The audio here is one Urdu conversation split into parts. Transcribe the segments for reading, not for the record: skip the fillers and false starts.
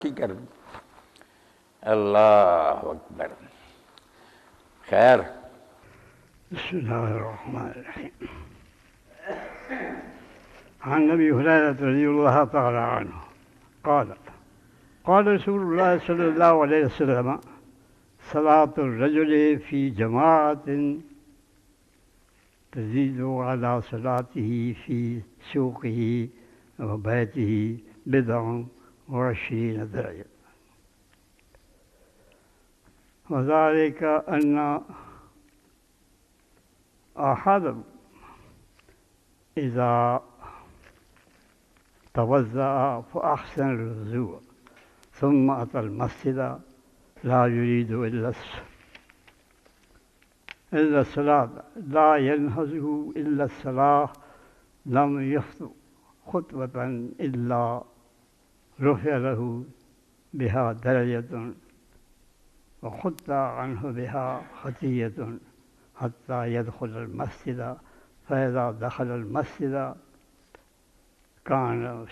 کی کر دی۔ اللہ اکبر۔ خیر، بسم الله الرحمن الرحيم. عن أبي هريرة رضي الله تعالى عنه قال قال رسول الله صلى الله عليه وسلم صلاة الرجل في جماعة تزيد على صلاته في سوقه وبيته 27 درجة، وذلك أن أحدهم إذا توضأ فأحسن الوضوء ثم أتى المسجد لا يريد إلا الصلاة لا ينهزه إلا الصلاة لم يخطو خطوة إلا رفع له بها درجة وخط عنه بها خطية حتى يدخل المسجد، فإذا دخل المسجد كان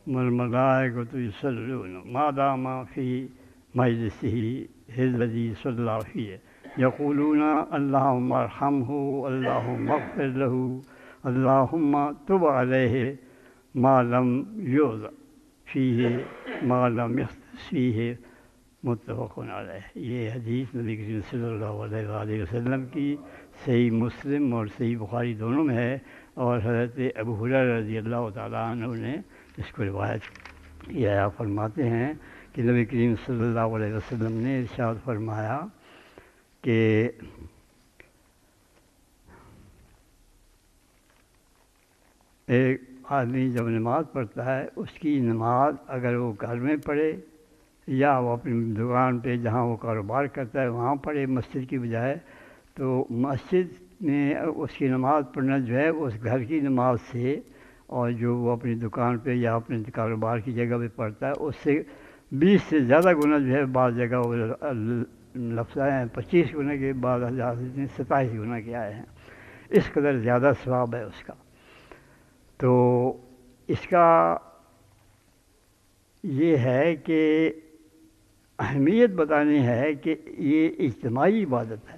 والملائكة يصلون ما دام في مجلسه الذي صلى فيه يقولون اللهم ارحمه اللهم اغفر له اللهم تب عليه ما لم يؤذ فيه ما لم يحدث فيه متفق علیہ۔ یہ حدیث نبی کریم صلی اللہ علیہ وسلم کی صحیح مسلم اور صحیح بخاری دونوں میں ہے، اور حضرت ابو ہریرہ رضی اللہ تعالیٰ عنہ نے اس کو روایت کیا۔ فرماتے ہیں کہ نبی کریم صلی اللہ علیہ وسلم نے ارشاد فرمایا کہ ایک آدمی جب نماز پڑھتا ہے، اس کی نماز اگر وہ گھر میں پڑھے یا وہ اپنی دکان پہ جہاں وہ کاروبار کرتا ہے وہاں پڑھے مسجد کی بجائے، تو مسجد میں اس کی نماز پڑھنا جو ہے اس گھر کی نماز سے، اور جو وہ اپنی دکان پہ یا اپنے کاروبار کی جگہ پہ پڑھتا ہے اس سے 20 سے زیادہ گنا جو ہے، بعض جگہ وہ لفظ آئے ہیں 25 گنا کے، بعض حضرات نے 27 گنا کے آئے ہیں، اس قدر زیادہ ثواب ہے اس کا۔ تو اس کا یہ ہے کہ اہمیت بتانی ہے کہ یہ اجتماعی عبادت ہے،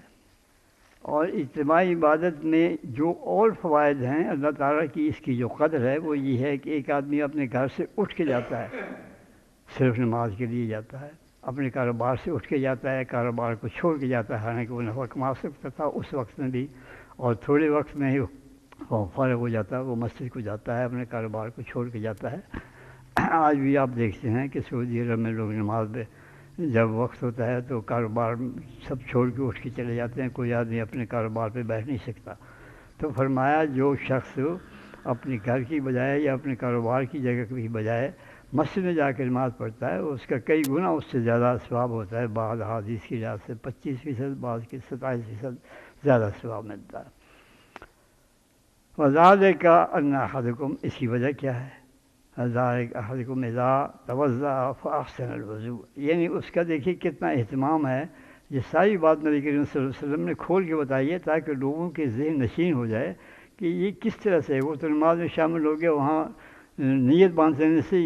اور اجتماعی عبادت میں جو اور فوائد ہیں اللہ تعالیٰ کی اس کی جو قدر ہے وہ یہ ہے کہ ایک آدمی اپنے گھر سے اٹھ کے جاتا ہے، صرف نماز کے لیے جاتا ہے، اپنے کاروبار سے اٹھ کے جاتا ہے، کاروبار کو چھوڑ کے جاتا ہے، حالانکہ وہ نفع کما سکتا تھا اس وقت میں بھی، اور تھوڑے وقت میں ہی وہ فارغ ہو جاتا ہے، وہ مسجد کو جاتا ہے، اپنے کاروبار کو چھوڑ کے جاتا ہے۔ آج بھی آپ دیکھتے ہیں کہ سعودی عرب میں لوگ نماز میں جب وقت ہوتا ہے تو کاروبار سب چھوڑ کے اٹھ کے چلے جاتے ہیں، کوئی آدمی اپنے کاروبار پہ بیٹھ نہیں سکتا۔ تو فرمایا جو شخص اپنے گھر کی بجائے یا اپنے کاروبار کی جگہ کی بجائے مسجد میں جا کے نماز پڑھتا ہے، اس کا کئی گنا اس سے زیادہ ثواب ہوتا ہے، بعض احادیث کی لحاظ سے 25%، بعض کے 27% زیادہ ثواب ملتا ہے۔ وذالک ان احدکم، اس کی وجہ کیا ہے؟ ذالک احدکم اذا توضأ فاحسن الوضوء، یعنی اس کا دیکھیے کتنا اہتمام ہے۔ یہ ساری بات نبی کریم صلی اللہ علیہ وسلم نے کھول کے بتائی ہے تاکہ لوگوں کے ذہن نشین ہو جائے کہ یہ کس طرح سے، وہ تو نماز میں شامل ہو گیا، وہاں نیت باندھ دینے سے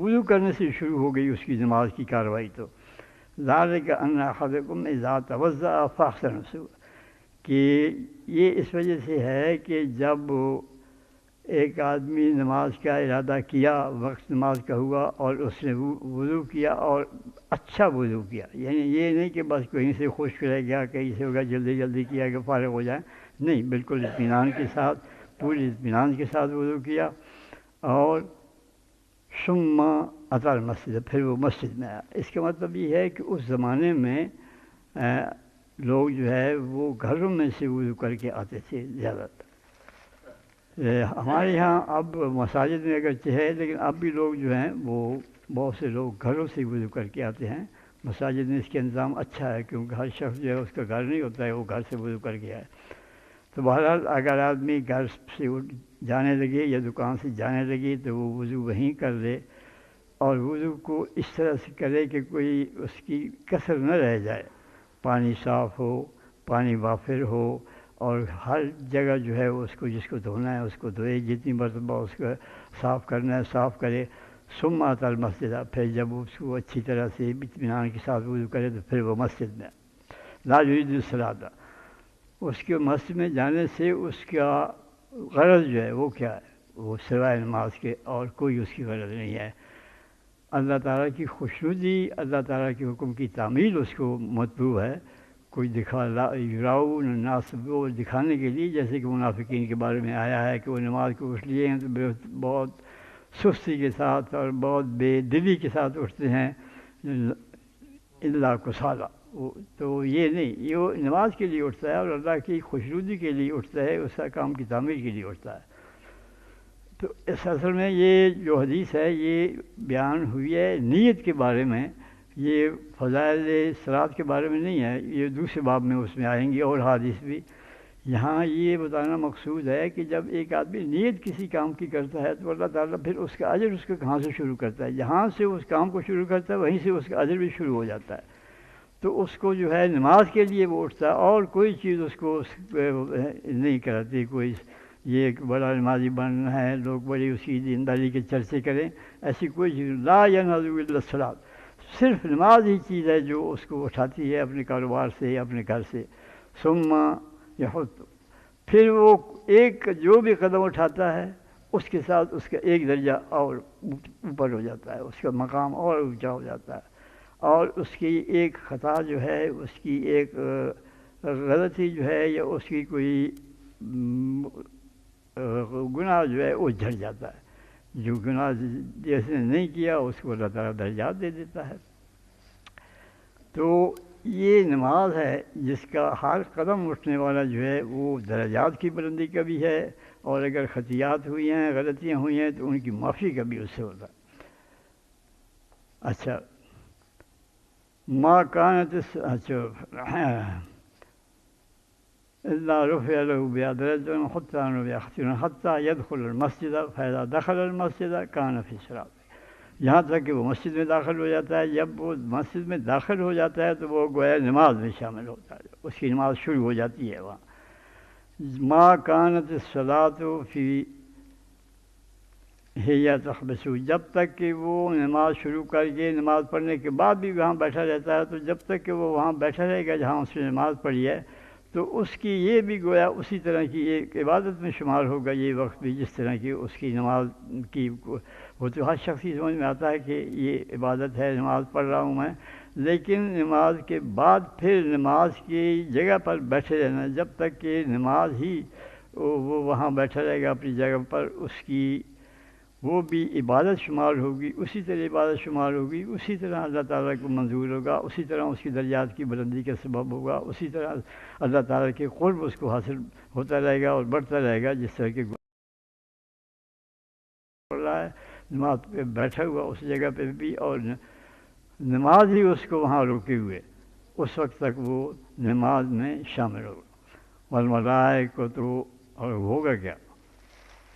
وضو کرنے سے شروع ہو گئی اس کی نماز کی کارروائی۔ تو ذالک ان احدکم اذا توضأ فاحسن الوضوء، کہ یہ اس وجہ سے ہے کہ جب ایک آدمی نماز کا ارادہ کیا، وقت نماز کا ہوا اور اس نے وضو کیا اور اچھا وضو کیا، یعنی یہ نہیں کہ بس کہیں سے خشک رہ گیا، کہیں سے ہوگا جلدی جلدی کیا کہ فارغ ہو جائے، نہیں، بالکل اطمینان کے ساتھ، پوری اطمینان کے ساتھ وضو کیا، اور ثم اتی المسجد، پھر وہ مسجد میں آیا۔ اس کا مطلب یہ ہے کہ اس زمانے میں لوگ جو ہے وہ گھروں میں سے وضو کر کے آتے تھے زیادہ تر۔ ہمارے یہاں اب مساجد میں اگرچہ ہے، لیکن اب بھی لوگ جو ہیں وہ بہت سے لوگ گھروں سے وضو کر کے آتے ہیں۔ مساجد میں اس کا انتظام اچھا ہے کیونکہ ہر شخص جو ہے اس کا گھر نہیں ہوتا ہے، وہ گھر سے وضو کر کے آئے۔ تو بہرحال اگر آدمی گھر سے جانے لگے یا دکان سے جانے لگے تو وہ وضو وہیں کر لے، اور وضو کو اس طرح سے کرے کہ کوئی اس کی کثر نہ رہ جائے، پانی صاف ہو، پانی وافر ہو، اور ہر جگہ جو ہے اس کو جس کو دھونا ہے اس کو دھوئے، جتنی مرتبہ اس کو صاف کرنا ہے صاف کرے۔ ثم آتا المسجد، پھر جب اس کو اچھی طرح سے اطمینان کے ساتھ وضو کرے تو پھر وہ مسجد میں لا یرید الصلاۃ، اس کے مسجد میں جانے سے اس کا غرض جو ہے وہ کیا ہے، وہ سوائے نماز کے اور کوئی اس کی غرض نہیں ہے۔ اللہ تعالیٰ کی خوشنودی، اللہ تعالیٰ کے حکم کی تعمیل اس کو مطلوب ہے، کوئی یراؤن الناس، وہ دکھانے کے لیے، جیسے کہ منافقین کے بارے میں آیا ہے کہ وہ نماز کو اٹھ لیے ہیں تو بہت سستی کے ساتھ اور بہت بے دلی کے ساتھ اٹھتے ہیں، اللہ کو سالہ، تو یہ نہیں، یہ نماز کے لیے اٹھتا ہے اور اللہ کی خوشنودی کے لیے اٹھتا ہے، اس کام کی تعمیر کے لیے اٹھتا ہے۔ تو اس اصل میں یہ جو حدیث ہے یہ بیان ہوئی ہے نیت کے بارے میں، یہ فضائل صلاۃ کے بارے میں نہیں ہے، یہ دوسرے باب میں اس میں آئیں گی اور حدیث بھی۔ یہاں یہ بتانا مقصود ہے کہ جب ایک آدمی نیت کسی کام کی کرتا ہے تو اللہ تعالیٰ پھر اس کا اجر اس کا کہاں سے شروع کرتا ہے، جہاں سے اس کام کو شروع کرتا ہے وہیں سے اس کا اجر بھی شروع ہو جاتا ہے۔ تو اس کو جو ہے نماز کے لیے وہ اٹھتا ہے اور کوئی چیز اس کو نہیں کراتی، کوئی یہ ایک بڑا نمازی بننا ہے، لوگ بڑی اس کی دینداری کے چرچے کریں، ایسی کوئی چیز لا ینہض الا الصلاۃ، صرف نماز ہی چیز ہے جو اس کو اٹھاتی ہے اپنے کاروبار سے، اپنے گھر سے۔ ثم یحط، پھر وہ ایک جو بھی قدم اٹھاتا ہے اس کے ساتھ اس کا ایک درجہ اور اوپر ہو جاتا ہے، اس کا مقام اور اونچا ہو جاتا ہے، اور اس کی ایک خطا جو ہے، اس کی ایک غلطی جو ہے یا اس کی کوئی گناہ جو ہے وہ جھڑ جاتا ہے، جو گناہ جس نے نہیں کیا اس کو اللہ تعالیٰ درجات دے دیتا ہے۔ تو یہ نماز ہے جس کا ہر قدم اٹھنے والا جو ہے وہ درجات کی بلندی کا بھی ہے، اور اگر خطیات ہوئی ہیں، غلطیاں ہوئی ہیں تو ان کی معافی کا بھی اس سے ہوتا ہے۔ اچھا، ما کانت، اچھا، إلا رفع له بها درجة حتى يدخل المسجد فإذا دخل المسجد كان في الصلاة، یہاں تک کہ وہ مسجد میں داخل ہو جاتا ہے، جب وہ مسجد میں داخل ہو جاتا ہے تو وہ گویا نماز میں شامل ہوتا ہے، اس کی نماز شروع ہو جاتی ہے وہاں۔ ما كانت الصلاة في هي تحبس، جب تک کہ وہ نماز شروع کر کے نماز پڑھنے کے بعد بھی وہاں بیٹھا رہتا ہے، تو جب تک کہ وہ وہاں بیٹھا رہے گا جہاں اس نے نماز پڑھی ہے تو اس کی یہ بھی گویا اسی طرح کی ایک عبادت میں شمار ہوگا یہ وقت بھی، جس طرح کی اس کی نماز کی، وہ تو ہر شخص کی سمجھ میں آتا ہے کہ یہ عبادت ہے، نماز پڑھ رہا ہوں میں، لیکن نماز کے بعد پھر نماز کی جگہ پر بیٹھے رہنا، جب تک کہ نماز ہی وہ وہاں بیٹھا رہے گا اپنی جگہ پر، اس کی وہ بھی عبادت شمار ہوگی، اسی طرح عبادت شمار ہوگی، اسی طرح اللہ تعالیٰ کو منظور ہوگا، اسی طرح اس کی درجات کی بلندی کا سبب ہوگا، اسی طرح اللہ تعالیٰ کے قرب اس کو حاصل ہوتا رہے گا اور بڑھتا رہے گا، جس طرح کہ پڑھ رہا ہے نماز پہ بیٹھا ہوا اس جگہ پہ بھی، اور نماز ہی اس کو وہاں روکے ہوئے اس وقت تک وہ نماز میں شامل ہوگا۔ والملائکۃ، اور ہوگا کیا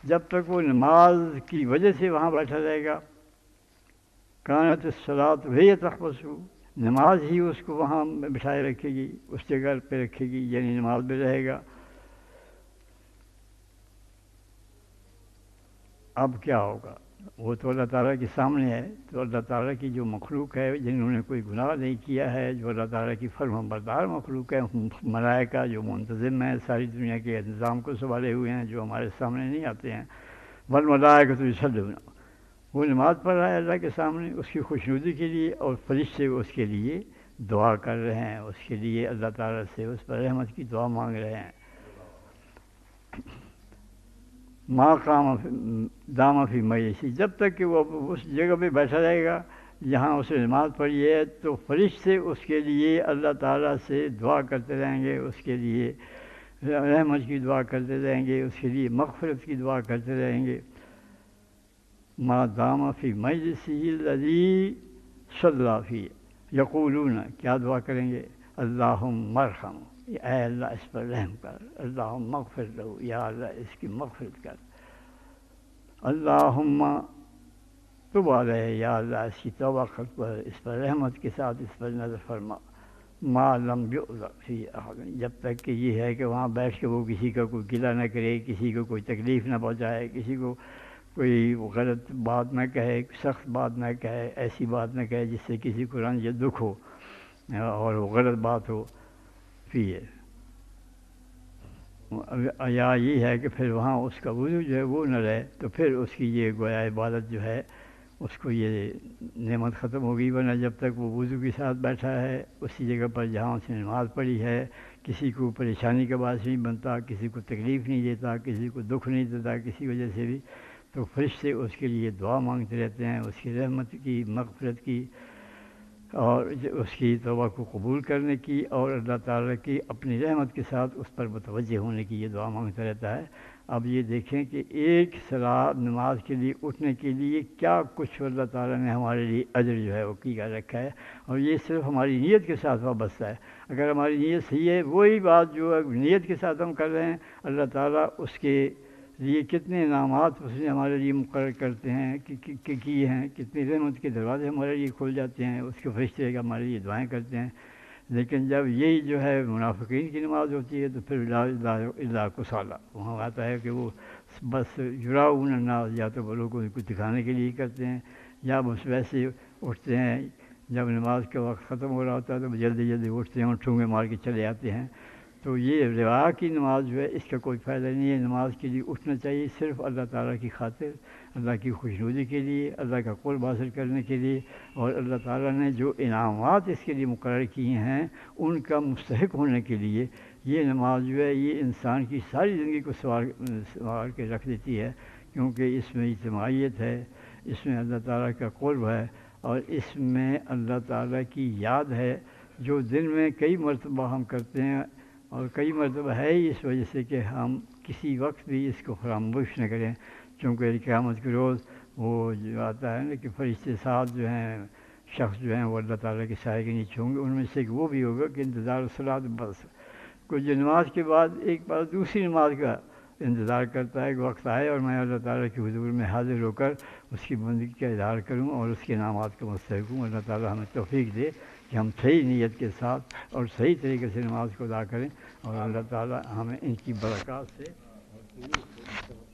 جب تک وہ نماز کی وجہ سے وہاں بیٹھا رہے گا، کانت الصلاۃ وہی تحبس، نماز ہی اس کو وہاں بٹھائے رکھے گی، اس جگہ پہ رکھے گی، یعنی نماز میں رہے گا۔ اب کیا ہوگا، وہ تو اللہ تعالیٰ کے سامنے ہے، تو اللہ تعالیٰ کی جو مخلوق ہے جنہوں نے کوئی گناہ نہیں کیا ہے، جو اللہ تعالیٰ کی فرمان بردار مخلوق ہے، ملائکہ جو منتظم ہیں ساری دنیا کے انتظام کو سنبھالے ہوئے ہیں، جو ہمارے سامنے نہیں آتے ہیں، والملائکۃ یصلون، وہ نماز پڑھ رہا ہے اللہ کے سامنے اس کی خوشنودی کے لیے، اور فرشتے اس کے لیے دعا کر رہے ہیں، اس کے لیے اللہ تعالیٰ سے اس پر رحمت کی دعا مانگ رہے ہیں۔ ما قام دام فی مجلسی، جب تک کہ وہ اس جگہ پہ بیٹھا رہے گا جہاں اس نے نماز پڑھی ہے، تو فرشتے اس کے لیے اللہ تعالیٰ سے دعا کرتے رہیں گے، اس کے لیے رحمت کی دعا کرتے رہیں گے، اس کے لیے مغفرت کی دعا کرتے رہیں گے۔ ما دام فی مجلسی الذی صلی فیہ، یقولون، کیا دعا کریں گے، اللہم ارحم، اے اللہ اس پر رحم کر، اللہم اغفر لہ، یا اللہ اس کی مغفرت کر، اللہم تب آ رہے یا اللہ اس کی توبہ پر، اس پر رحمت کے ساتھ اس پر نظر فرما، ما لم یؤذ فی احد، جب تک کہ یہ ہے کہ وہاں بیٹھ کے وہ کسی کا کوئی گلہ نہ کرے، کسی کو کوئی تکلیف نہ پہنچائے، کسی کو کوئی غلط بات نہ کہے، سخت بات نہ کہے، ایسی بات نہ کہے جس سے کسی کو رنج یا دکھ ہو اور وہ غلط بات ہو فی ہے، یا یہ ہے کہ پھر وہاں اس کا وضو جو ہے وہ نہ رہے، تو پھر اس کی یہ گویا عبادت جو ہے اس کو یہ نعمت ختم ہوگی، ورنہ جب تک وہ وضو کے ساتھ بیٹھا ہے اسی جگہ پر جہاں اس نے نماز پڑھی ہے، کسی کو پریشانی کا باعث نہیں بنتا، کسی کو تکلیف نہیں دیتا، کسی کو دکھ نہیں دیتا کسی وجہ سے بھی، تو فرشتے اس کے لیے دعا مانگتے رہتے ہیں، اس کی رحمت کی، مغفرت کی، اور اس کی توبہ کو قبول کرنے کی، اور اللہ تعالیٰ کی اپنی رحمت کے ساتھ اس پر متوجہ ہونے کی یہ دعا مانگتا رہتا ہے۔ اب یہ دیکھیں کہ ایک صلاۃ نماز کے لیے اٹھنے کے لیے کیا کچھ اللہ تعالیٰ نے ہمارے لیے اجر جو ہے وہ کیا رکھا ہے، اور یہ صرف ہماری نیت کے ساتھ وابستہ ہے۔ اگر ہماری نیت صحیح ہے، وہی بات جو نیت کے ساتھ ہم کر رہے ہیں، اللہ تعالیٰ اس کے لیے کتنے انعامات اس نے ہمارے لیے مقرر کرتے ہیں کہ کیے ہیں، کتنی رحمت کے دروازے ہمارے لیے کھول جاتے ہیں، اس کے فرشتے ہمارے لیے دعائیں کرتے ہیں۔ لیکن جب یہی جو ہے منافقین کی نماز ہوتی ہے تو پھر اللہ کو سالا وہاں آتا ہے کہ وہ بس یراؤن الناس، یا تو وہ لوگوں کو دکھانے کے لیے کرتے ہیں، یا بس ویسے اٹھتے ہیں جب نماز کا وقت ختم ہو رہا ہوتا ہے تو جلدی جلدی اٹھتے ہیں اور ٹھونگے مار کے چلے آتے ہیں۔ تو یہ روا کی نماز جو ہے اس کا کوئی فائدہ نہیں ہے۔ نماز کے لیے اٹھنا چاہیے صرف اللہ تعالیٰ کی خاطر، اللہ کی خوشنودی کے لیے، اللہ کا قرب حاصل کرنے کے لیے، اور اللہ تعالیٰ نے جو انعامات اس کے لیے مقرر کیے ہیں ان کا مستحق ہونے کے لیے یہ نماز جو ہے یہ انسان کی ساری زندگی کو سنوار کے رکھ دیتی ہے، کیونکہ اس میں اجتماعیت ہے، اس میں اللہ تعالیٰ کا قرب ہے، اور اس میں اللہ تعالیٰ کی یاد ہے جو دن میں کئی مرتبہ ہم کرتے ہیں، اور کئی مرتبہ ہے ہی اس وجہ سے کہ ہم کسی وقت بھی اس کو فراموش نہ کریں، چونکہ قیامت کے روز وہ جو آتا ہے نا کہ فرشتے ساتھ جو ہیں شخص جو ہیں وہ اللہ تعالیٰ کے سائے کے نیچے ہوں گے، ان میں سے ایک وہ بھی ہوگا کہ انتظار الصلاۃ بس، کوئی جو نماز کے بعد ایک بار دوسری نماز کا انتظار کرتا ہے کہ وقت آئے اور میں اللہ تعالیٰ کے حضور میں حاضر ہو کر اس کی بندگی کا اظہار کروں اور اس کے انعامات کا مستحق ہوں۔ اللہ تعالیٰ ہمیں توفیق دے کہ ہم صحیح نیت کے ساتھ اور صحیح طریقے سے نماز کو ادا کریں، اور اللہ تعالیٰ ہمیں ان کی برکات سے